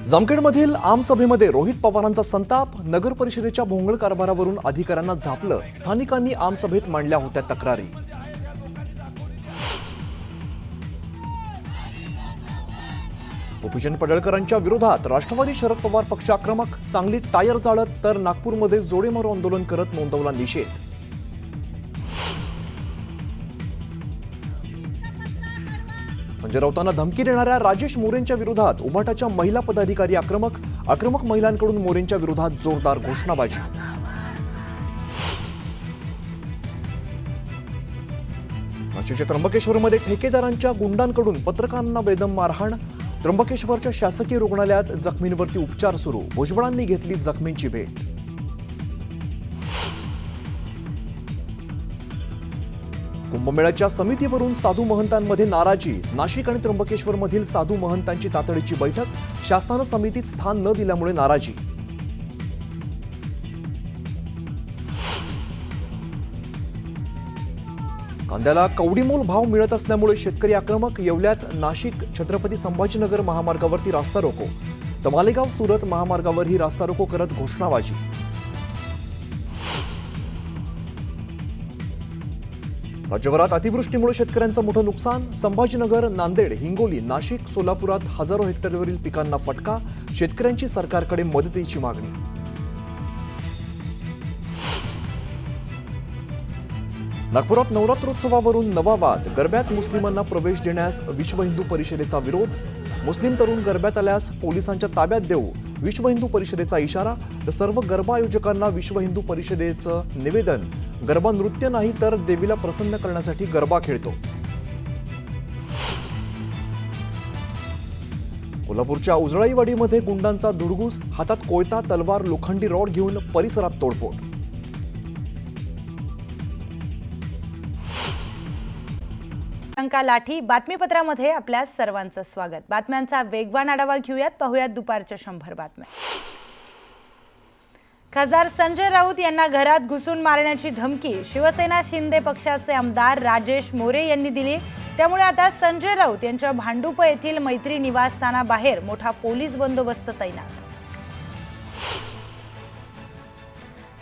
जामखेडमधील आमसभेमध्ये रोहित पवारांचा संताप, नगर परिषदेच्या भोंगळ कारभारावरून अधिकाऱ्यांना झापलं, स्थानिकांनी आमसभेत मांडल्या होत्या तक्रारी। गोपीचंद पडळकरांच्या विरोधात राष्ट्रवादी शरद पवार पक्ष आक्रमक, सांगलीत टायर जाळत तर नागपूरमध्ये जोडेमारो आंदोलन करत नोंदवला निषेध। संजय राऊतांना धमकी देणाऱ्या राजेश मोरेंच्या विरोधात उभाटाच्या महिला पदाधिकारी आक्रमक महिलांकडून मोरेंच्या विरोधात जोरदार घोषणाबाजी। नाशिकच्या त्र्यंबकेश्वरमध्ये ठेकेदारांच्या गुंडांकडून पत्रकारांना बेदम मारहाण, त्र्यंबकेश्वरच्या शासकीय रुग्णालयात जखमींवरती उपचार सुरू, भुजबळांनी घेतली जखमींची भेट। कुंभमेळ्याच्या समितीवरून साधू महंतांमध्ये नाराजी, नाशिक आणि त्र्यंबकेश्वरमधील साधू महंतांची तातडीची बैठक, शासनानं समितीत स्थान न दिल्यामुळे नाराजी। कांद्याला कवडीमोल भाव मिळत असल्यामुळे शेतकरी आक्रमक, येवल्यात नाशिक छत्रपती संभाजीनगर महामार्गावरती रास्ता रोको, तर मालेगाव सुरत महामार्गावरही रास्ता रोको करत घोषणाबाजी। राज्यभरात अतिवृष्टीमुळे शेतकऱ्यांचं मोठं नुकसान, संभाजीनगर, नांदेड, हिंगोली, नाशिक, सोलापुरात हजारो हेक्टरवरील पिकांना फटका, शेतकऱ्यांची सरकारकडे मदतीची मागणी। नागपुरात नवरात्रोत्सवावरून नवा वाद, गरब्यात मुस्लिमांना प्रवेश देण्यास विश्व हिंदू परिषदेचा विरोध, मुस्लिम तरुण गरब्यात आल्यास पोलिसांच्या ताब्यात देऊ, विश्व हिंदू परिषदेचा इशारा, तर सर्व गरबा आयोजकांना विश्व हिंदू परिषदेचं निवेदन, गरबा नृत्य नाही तर देवीला प्रसन्न करण्यासाठी गरबा खेळतो। कोल्हापूरच्या उजळाईवाडीमध्ये गुंडांचा धुडगूस, हातात कोयता, तलवार, लोखंडी रॉड घेऊन परिसरात तोडफोड। अंका लाठी बातमीपत्रामध्ये आपल्या सर्वांचं स्वागत। बातम्यांचा वेगवान आढावा घेऊयात, पाहूयात दुपारच्या 100 बातम्या। खासदार संजय राऊत यांना घरात घुसून मारण्याची धमकी शिवसेना शिंदे पक्षाचे आमदार राजेश मोरे यांनी दिली, त्यामुळे आता संजय राऊत यांच्या भांडुप येथील मैत्री निवासस्थानाबाहेर मोठा पोलीस बंदोबस्त तैनात।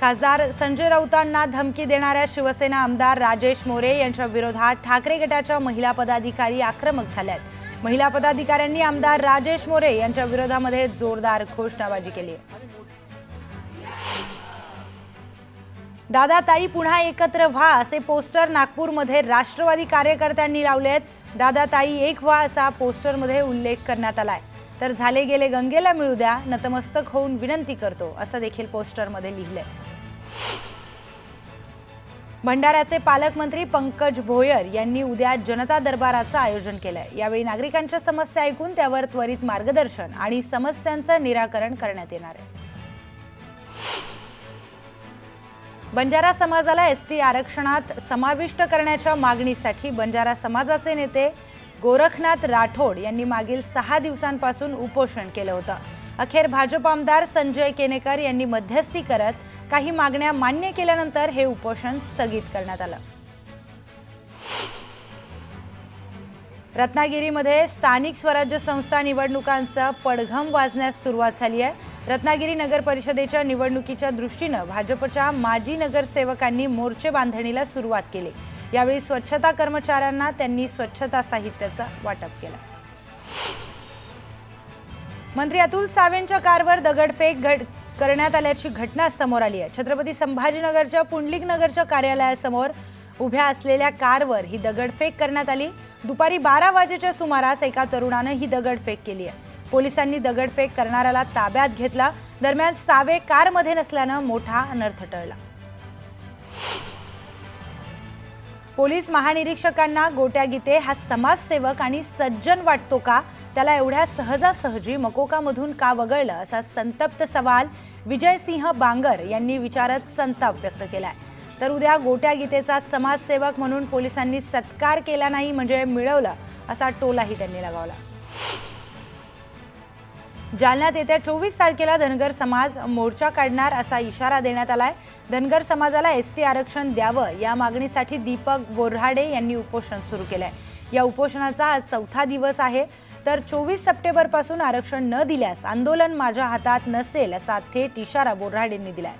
खासदार संजय राऊतांना धमकी देणाऱ्या शिवसेना आमदार राजेश मोरे यांच्या विरोधात ठाकरे गटाच्या महिला पदाधिकारी आक्रमक झाल्यात। महिला पदाधिकाऱ्यांनी आमदार राजेश मोरे यांच्या विरोधामध्ये जोरदार घोषणाबाजी केली आहे। दादा ताई पुन्हा एकत्र व्हा असे पोस्टर नागपूरमध्ये राष्ट्रवादी कार्यकर्त्यांनी लावलेत। दादा ताई एक व्हा असा पोस्टरमध्ये उल्लेख करण्यात आलाय, तर झाले गेले गंगेला मिळू द्या, नतमस्तक होऊन विनंती करतो असं देखील पोस्टरमध्ये लिहिलंय। भंडाऱ्याचे पालकमंत्री पंकज भोयर यांनी उद्या जनता दरबाराचं आयोजन केलंय। यावेळी नागरिकांच्या समस्या ऐकून त्यावर त्वरित मार्गदर्शन आणि समस्यांचं निराकरण करण्यात येणार आहे। बंजारा समाजाला एसटी आरक्षणात समाविष्ट करण्याच्या मागणीसाठी बंजारा समाजाचे नेते गोरखनाथ राठोड यांनी मागील 6 दिवसांपासून उपोषण केलं होतं। अखेर भाजप आमदार संजय केनेकर यांनी मध्यस्थी करत काही मागण्या मान्य केल्यानंतर हे उपोषण स्थगित करण्यात आलं। रत्नागिरीमध्ये स्थानिक स्वराज्य संस्था निवडणुकांचा पडघम वाजण्यास सुरुवात झाली आहे। रत्नागिरी नगर परिषदेच्या निवडणुकीच्या दृष्टीने भाजपच्या माजी नगरसेवकांनी मोर्चे बांधणीला सुरुवात केली। यावेळी स्वच्छता कर्मचाऱ्यांना त्यांनी स्वच्छता साहित्याचं वाटप केलं। मंत्री अतुल सावेंच्या कारवर दगडफेक करण्यात आल्याची घटना समोर आली आहे। छत्रपती संभाजीनगरच्या पुंडलिक नगरच्या कार्यालयासमोर उभ्या असलेल्या कारवर ही दगडफेक करण्यात आली। दुपारी 12 वाजेच्या सुमारास एका तरुणाने ही दगडफेक केली आहे। पोलिसांनी दगडफेक करणाऱ्याला ताब्यात घेतला। दरम्यान सावे कारमध्ये नसल्याने मोठा अनर्थ टळला। पोलीस महानिरीक्षकांना गोट्या गीते हा समाजसेवक आणि सज्जन वाटतो का? त्याला एवढ्या सहजासहजी मकोकामधून का वगळलं असा संतप्त सवाल विजयसिंह बांगर यांनी विचारत संताप व्यक्त केलाय। तर उद्या गोट्या गीतेचा समाजसेवक म्हणून पोलिसांनी सत्कार केला नाही म्हणजे मिळवलं असा टोलाही त्यांनी लगावला। जालन्यात येत्या 24 तारखेला धनगर समाज मोर्चा काढणार असा इशारा देण्यात आलाय। धनगर समाजाला एसटी आरक्षण द्यावं या मागणीसाठी दीपक बोऱ्हाडे यांनी उपोषण सुरू केलंय। या उपोषणाचा आज 4था दिवस आहे. तर 24 सप्टेंबरपासून आरक्षण न दिल्यास आंदोलन माझ्या हातात नसेल असा थेट इशारा बोऱ्हाडेंनी दिलाय.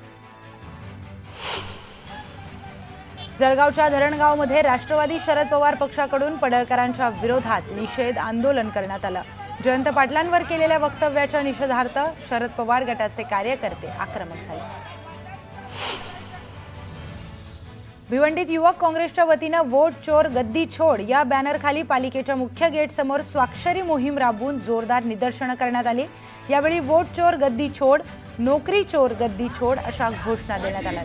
जळगावच्या धरणगावमध्ये राष्ट्रवादी शरद पवार पक्षाकडून पडळकरांच्या विरोधात निषेध आंदोलन करण्यात आलं. जयंत पाटलांवर केलेल्या वक्तव्याच्या निषेधार्थ शरद पवार गटाचे कार्यकर्ते आक्रमक झाले. भिवंडीत युवक काँग्रेसच्या वतीनं वोट चोर गद्दी छोड या बॅनरखाली पालिकेच्या मुख्य गेट समोर स्वाक्षरी मोहीम राबवून जोरदार निदर्शनं करण्यात आली. यावेळी वोट चोर गद्दी छोड, नोकरी चोर गद्दी छोड अशा घोषणा देण्यात आल्या.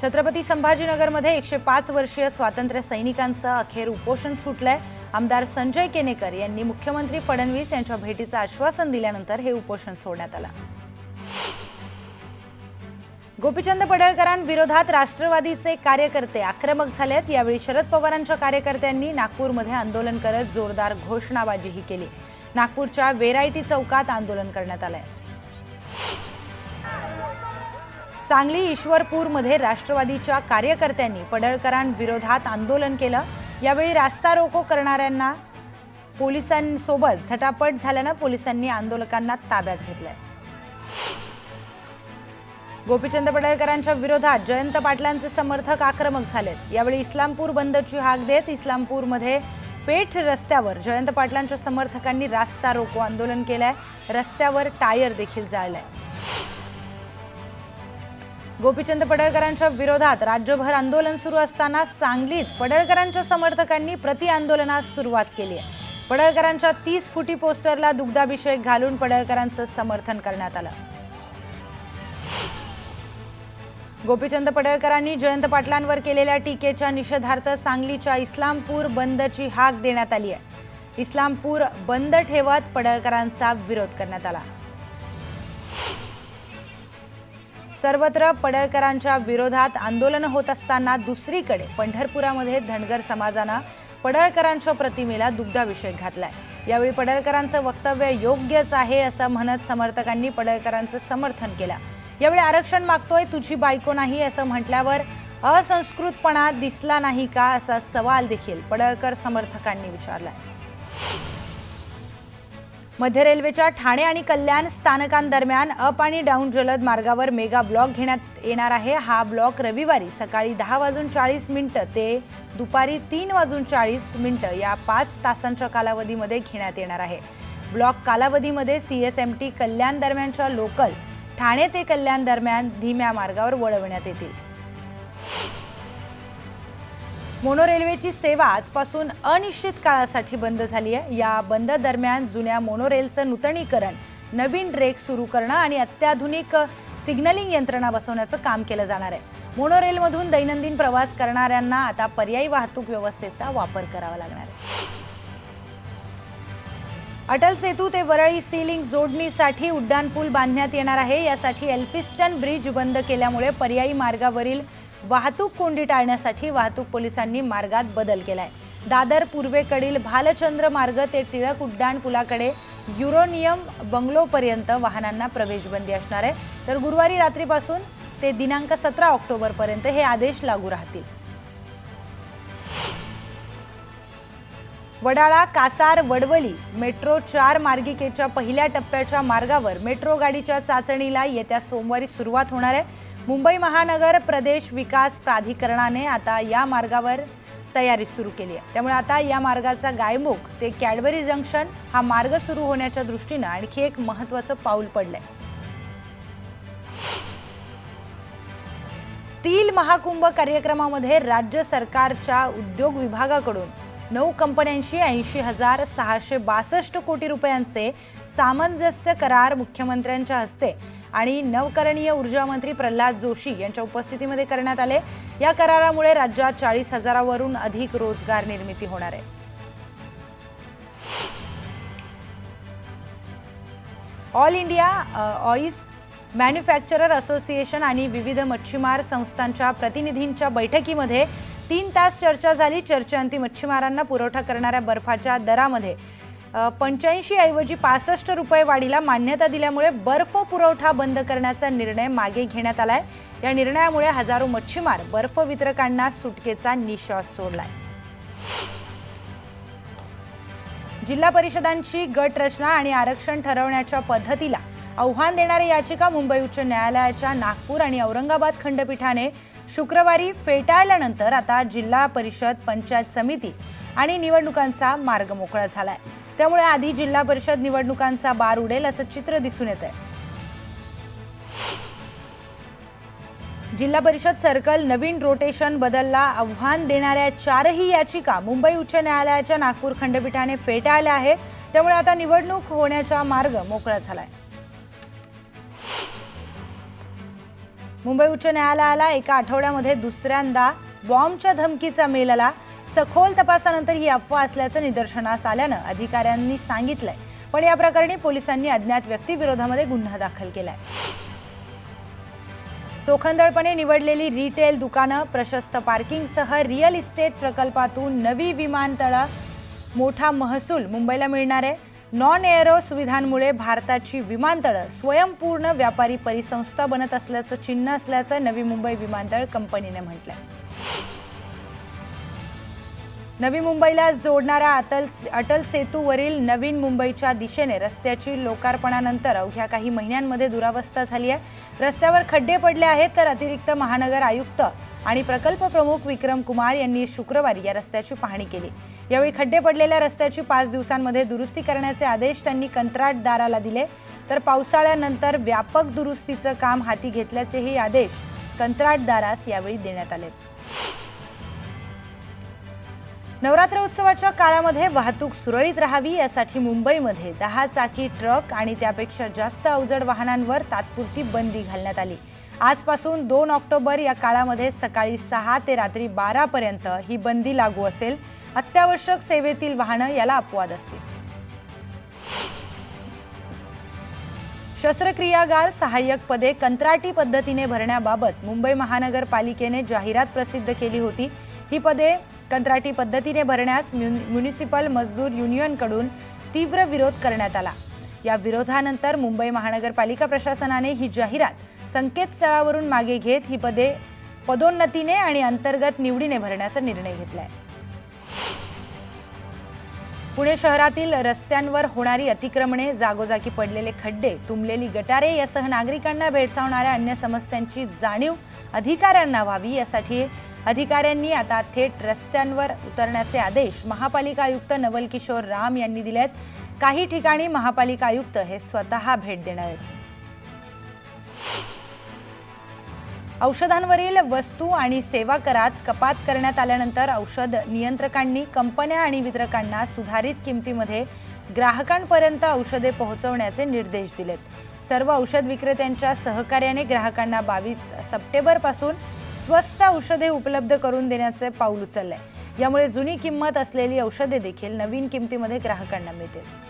छत्रपती संभाजीनगरमध्ये 105 वर्षीय स्वातंत्र्य सैनिकांचं अखेर उपोषण सुटलंय. आमदार संजय केनेकर यांनी मुख्यमंत्री फडणवीस यांच्या भेटीचं आश्वासन दिल्यानंतर हे उपोषण सोडण्यात आलं. गोपीचंद पडळकरांविरोधात राष्ट्रवादीचे कार्यकर्ते आक्रमक झालेत. यावेळी शरद पवारांच्या कार्यकर्त्यांनी नागपूरमध्ये आंदोलन करत जोरदार घोषणाबाजीही केली. नागपूरच्या वेरायटी चौकात आंदोलन करण्यात आलंय. सांगली ईश्वरपूरमध्ये राष्ट्रवादीच्या कार्यकर्त्यांनी पडळकरांविरोधात आंदोलन केलं. यावेळी रास्ता रोको करणाऱ्यांना पोलिसांसोबत झटापट झाल्यानं पोलिसांनी आंदोलकांना ताब्यात घेतलंय. गोपीचंद पडळकरांच्या विरोधात जयंत पाटलांचे समर्थक आक्रमक झालेत. यावेळी इस्लामपूर बंदची हाक देत इस्लामपूरमध्ये पेठ रस्त्यावर जयंत पाटलांच्या समर्थकांनी रास्ता रोको आंदोलन केलंय. रस्त्यावर टायर देखील जाळलाय. गोपीचंद पडळकरांच्या विरोधात राज्यभर आंदोलन सुरू असताना सांगलीत पडळकरांच्या समर्थकांनी प्रति आंदोलनास सुरुवात केली आहे. पडळकरांच्या 30 फुटी पोस्टरला दुग्धाभिषेक घालून पडळकरांचं समर्थन करण्यात आलं. गोपीचंद पडळकरांनी जयंत पाटलांवर केलेल्या टीकेच्या निषेधार्थ सांगलीच्या इस्लामपूर बंदची हाक देण्यात आली आहे. इस्लामपूर बंद ठेवत पडळकरांचा विरोध करण्यात आला. सर्वत्र पडळकरांच्या विरोधात आंदोलन होत असताना दुसरीकडे पंढरपुरामध्ये धनगर समाजानं पडळकरांच्या प्रतिमेला दुग्धाभिषेक घातलाय. यावेळी पडळकरांचं वक्तव्य योग्यच आहे असं म्हणत समर्थकांनी पडळकरांचं समर्थन केलं. यावेळी आरक्षण मागतोय तुझी बायको नाही असं म्हटल्यावर असंस्कृतपणा दिसला नाही का असा सवाल देखील पडळकर समर्थकांनी विचारलाय. मध्य रेल्वेच्या ठाणे आणि कल्याण स्थानकांदरम्यान अप आणि डाऊन जलद मार्गावर मेगा ब्लॉक घेण्यात येणार आहे. हा ब्लॉक रविवारी सकाळी 10:40 ते दुपारी 3:40 या 5 तासांच्या कालावधीमध्ये घेण्यात येणार आहे. ब्लॉक कालावधीमध्ये CSMT कल्याण दरम्यानच्या लोकल ठाणे ते कल्याण दरम्यान धीम्या मार्गावर वळवण्यात येतील. मोनो रेल्वेची सेवा आजपासून अनिश्चित काळासाठी बंद झाली आहे. या बंद दरम्यान जुन्या मोनो रेलचं नूतनीकरण, नवीन रेक सुरू करणं आणि अत्याधुनिक सिग्नलिंग यंत्रणा बसवण्याचं काम केलं जाणार आहे. मोनो रेलमधून दैनंदिन प्रवास करणाऱ्यांना आता पर्यायी वाहतूक व्यवस्थेचा वापर करावा लागणार आहे. अटल सेतू ते वरळी सी लिंक जोडणीसाठी उड्डाणपूल बांधण्यात येणार आहे. यासाठी एल्फिस्टन ब्रिज बंद केल्यामुळे पर्यायी मार्गावरील वाहतूक कोंडी टाळण्यासाठी वाहतूक पोलिसांनी मार्गात बदल केलाय. दादर पूर्वेकडील भालचंद्र मार्ग ते टिळक उड्डाण पुलाकडे युरोनियम बंगलोपर्यंत वाहनांना प्रवेशबंदी असणार आहे. तर गुरुवारी रात्रीपासून ते दिनांक 17 ऑक्टोबरपर्यंत हे आदेश लागू राहतील. वडाळा कासार वडवली मेट्रो 4 मार्गिकेच्या पहिल्या टप्प्याच्या मार्गावर मेट्रो गाडीच्या चाचणीला येत्या सोमवारी सुरुवात होणार आहे. मुंबई महानगर प्रदेश विकास प्राधिकरणाने आता या मार्गावर तयारी सुरू केली आहे. त्यामुळे आता या मार्गाचा गायमुख ते कॅडबरी जंक्शन हा मार्ग सुरू होण्याच्या दृष्टीने आणखी एक महत्त्वाचं पाऊल पडलंय. स्टील महाकुंभ कार्यक्रमामध्ये राज्य सरकारच्या उद्योग विभागाकडून 9 कंपन्यांशी 80,662 कोटी रुपयांचे सामंजस्य करार मुख्यमंत्र्यांच्या हस्ते आणि नवकरणीय ऊर्जा मंत्री प्रल्हाद जोशी यांच्या उपस्थितीमध्ये करण्यात आले. या करारामुळे राज्यात 40,000वरून अधिक रोजगार निर्मिती होणार आहे. All India voice manufacturer association आणि विविध मच्छीमार संस्थांच्या प्रतिनिधींच्या बैठकीमध्ये 3 तास चर्चा झाली. चर्चेअंती मच्छीमारांना पुरवठा करणाऱ्या बर्फाच्या दरामध्ये 85 ऐवजी 65 रुपये वाढीला मान्यता दिल्यामुळे बर्फ पुरवठा बंद करण्याचा निर्णय मागे घेण्यात आलाय। या निर्णयामुळे हजारो मच्छीमार बर्फ वितरकांना सुटकेचा निश्वास सोडलाय। जिल्हा परिषदांची गट रचना आणि आरक्षण ठरवण्याच्या पद्धतीला आव्हान देणारी याचिका मुंबई उच्च न्यायालयाच्या नागपूर आणि औरंगाबाद खंडपीठाने शुक्रवारी फेटाळल्यानंतर आता जिल्हा परिषद, पंचायत समिती आणि निवडणुकांचा मार्ग मोकळा झालाय। त्यामुळे आधी जिल्हा परिषद निवडणुकांचा बार उडेल असं चित्र दिसून येतंय। जिल्हा परिषद सर्कल नवीन रोटेशन बदलला आव्हान देणाऱ्या 4ही याचिका मुंबई उच्च न्यायालयाच्या नागपूर खंडपीठाने फेटाळल्या आहेत। त्यामुळे आता निवडणूक होण्याचा मार्ग मोकळा झालाय। मुंबई उच्च न्यायालयाला एका आठवड्यामध्ये दुसऱ्यांदा बॉम्बच्या धमकीचा मेल आला। सखोल तपासानंतर ही अफवा असल्याचं निदर्शनास आल्यानं अधिकाऱ्यांनी सांगितलंय। पण या प्रकरणी पोलिसांनी अज्ञात व्यक्तीविरोधामध्ये गुन्हा दाखल केलाय। चोखंदळपणे निवडलेली रिटेल दुकानं, प्रशस्त पार्किंगसह रिअल इस्टेट प्रकल्पातून नवी विमानतळं, मोठा महसूल मुंबईला मिळणार आहे। नॉन एअरो सुविधांमुळे भारताची विमानतळं स्वयंपूर्ण व्यापारी परिसंस्था बनत असल्याचं चिन्ह असल्याचं नवी मुंबई विमानतळ कंपनीने म्हटलंय। नवी मुंबईला जोडणाऱ्या अटल सेतूवरील नवीन मुंबईच्या दिशेने रस्त्याची लोकार्पणानंतर अवघ्या काही महिन्यांमध्ये दुरावस्था झाली आहे। रस्त्यावर खड्डे पडले आहेत, तर अतिरिक्त महानगर आयुक्त आणि प्रकल्प प्रमुख विक्रम कुमार यांनी शुक्रवारी या रस्त्याची पाहणी केली। यावेळी खड्डे पडलेल्या रस्त्याची 5 दिवसांमध्ये दुरुस्ती करण्याचे आदेश त्यांनी कंत्राटदाराला दिले। तर पावसाळ्यानंतर व्यापक दुरुस्तीचं काम हाती घेतल्याचेही आदेश कंत्राटदारास यावेळी देण्यात आले। नवरात्र उत्सवाच्या काळामध्ये वाहतूक सुरळीत राहावी यासाठी मुंबईमध्ये 10 चाकी ट्रक आणि त्यापेक्षा जास्त अवजड वाहनांवर तात्पुरती बंदी घालण्यात आली। आजपासून 2 ऑक्टोबर या काळामध्ये सकाळी 6 ते रात्री 12 पर्यंत ही बंदी लागू असेल। अत्यावश्यक सेवेतील वाहनं याला अपवाद असतील। शस्त्रक्रियागार सहाय्यक पदे कंत्राटी पद्धतीने भरण्याबाबत मुंबई महानगरपालिकेने जाहिरात प्रसिद्ध केली होती। ही पदे कंत्राटी पद्धतीने भरण्यास म्युनिसिपल मजदूर युनियनकडून तीव्र विरोध करण्यात आला। या विरोधानंतर मुंबई महानगरपालिका प्रशासनाने ही जाहिरात संकेतस्थळावरून मागे घेत ही पदे पदोन्नतीने आणि अंतर्गत निवडीने भरण्याचा निर्णय घेतलाय। पुणे शहरातील रस्त्यांवर होणारी अतिक्रमणे, जागोजागी पडलेले खड्डे, तुंबलेली गटारे यासह नागरिकांना भेडसावणाऱ्या अन्य समस्यांची जाणीव अधिकाऱ्यांना व्हावी यासाठी अधिकाऱ्यांनी आता थेट रस्त्यांवर उतरण्याचे आदेश महापालिका आयुक्त नवल किशोर राम यांनी दिलेत। काही ठिकाणी महापालिका आयुक्त हे स्वतः भेट देणार आहेत। औषधांवरील वस्तू आणि सेवा करात कपात करण्यात आल्यानंतर औषध नियंत्रकांनी कंपन्या आणि वितरकांना सुधारित किमतीमध्ये ग्राहकांपर्यंत औषधे पोहोचवण्याचे निर्देश दिलेत। सर्व औषध विक्रेत्यांच्या सहकार्याने ग्राहकांना 22 सप्टेंबरपासून स्वस्त औषधे उपलब्ध करून देण्याचे पाऊल उचलले। यामुळे जुनी किंमत असलेली औषधे देखील नवीन किमतीमध्ये ग्राहकांना मिळतील।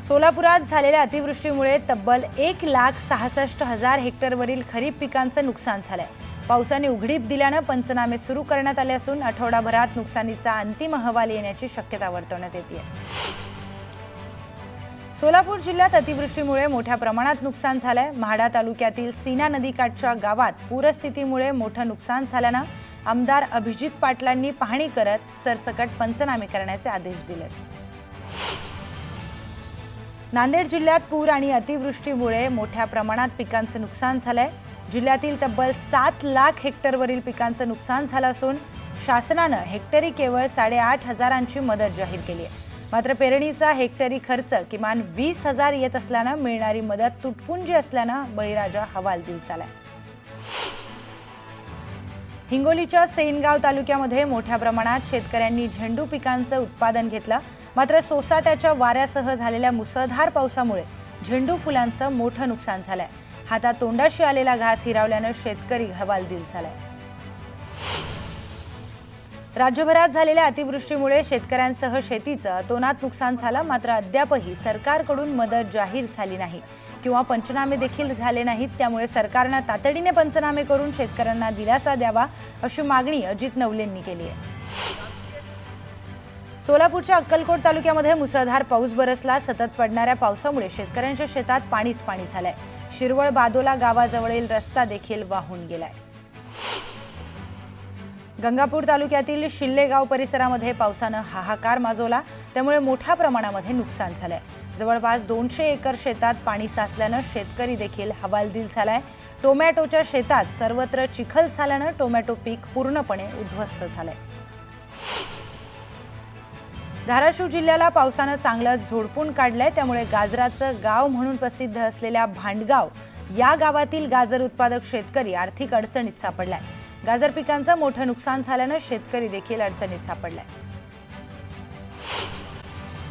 सोलापुरात झालेल्या अतिवृष्टीमुळे तब्बल 1,66,000 हेक्टरवरील खरीप पिकांचं नुकसान झालंय। पावसाने उघडीप दिल्यानं पंचनामे सुरू करण्यात आले असून आठवडाभरात नुकसानीचा अंतिम अहवाल येण्याची शक्यता वर्तवण्यात येते। सोलापूर जिल्ह्यात अतिवृष्टीमुळे मोठ्या प्रमाणात नुकसान झालंय। म्हाडा तालुक्यातील सीना नदीकाठच्या गावात पूरस्थितीमुळे मोठं नुकसान झाल्यानं आमदार अभिजित पाटलांनी पाहणी करत सरसकट पंचनामे करण्याचे आदेश दिले। नांदेड जिल्ह्यात पूर आणि अतिवृष्टीमुळे मोठ्या प्रमाणात पिकांचं नुकसान झालंय। जिल्ह्यातील तब्बल 7 लाख हेक्टरवरील पिकांचं नुकसान झालं असून शासनानं हेक्टरी केवळ 8,500ची मदत जाहीर केली आहे। मात्र पेरणीचा हेक्टरी खर्च किमान 20,000 येत असल्यानं मिळणारी मदत तुटपुंजी असल्यानं बळीराजा हवालदिल झालाय। हिंगोलीच्या सेनगाव तालुक्यामध्ये मोठ्या प्रमाणात शेतकऱ्यांनी झेंडू पिकांचं उत्पादन घेतलं। मात्र सोसाट्याच्या वाऱ्यासह झालेल्या मुसळधार पावसामुळे झेंडू फुलांचं मोठं नुकसान झालंय। हातात तोंडाशी आलेला घास हिरावल्यानं शेतकरी हवालदिल झालाय। राज्यभरात झालेल्या अतिवृष्टीमुळे शेतकऱ्यांसह शेतीचं अतोनात नुकसान झालं। मात्र अद्यापही सरकारकडून मदत जाहीर झाली नाही किंवा पंचनामे देखील झाले नाहीत। त्यामुळे सरकारनं तातडीने पंचनामे करून शेतकऱ्यांना दिलासा द्यावा अशी मागणी अजित नवलेंनी केली आहे। सोलापूरच्या अक्कलकोट तालुक्यामध्ये मुसळधार पाऊस बरसला. सतत पडणाऱ्या पावसामुळे शेतकऱ्यांच्या शेतात पाणीच पाणी झालंय. शिरवळ बादोला गावाजवळील रस्ता देखील वाहून गेलाय. गंगापूर तालुक्यातील शिल्लेगाव परिसरामध्ये पावसानं हाहाकार माजवला. त्यामुळे मोठ्या प्रमाणामध्ये नुकसान झालंय. जवळपास 200 एकर शेतात पाणी साचल्यानं शेतकरी देखील हवालदिल झालाय. टोमॅटोच्या शेतात सर्वत्र चिखल झाल्यानं टोमॅटो पीक पूर्णपणे उद्ध्वस्त झालंय. धाराशिव जिल्ह्याला पावसानं चांगलंच झोडपून काढलंय. त्यामुळे गाजराचं गाव म्हणून प्रसिद्ध असलेल्या भांडगाव या गावातील गाजर उत्पादक शेतकरी आर्थिक अडचणीत सापडलाय. गाजर पिकांचं मोठं नुकसान झाल्यानं शेतकरी देखील अडचणीत सापडलाय.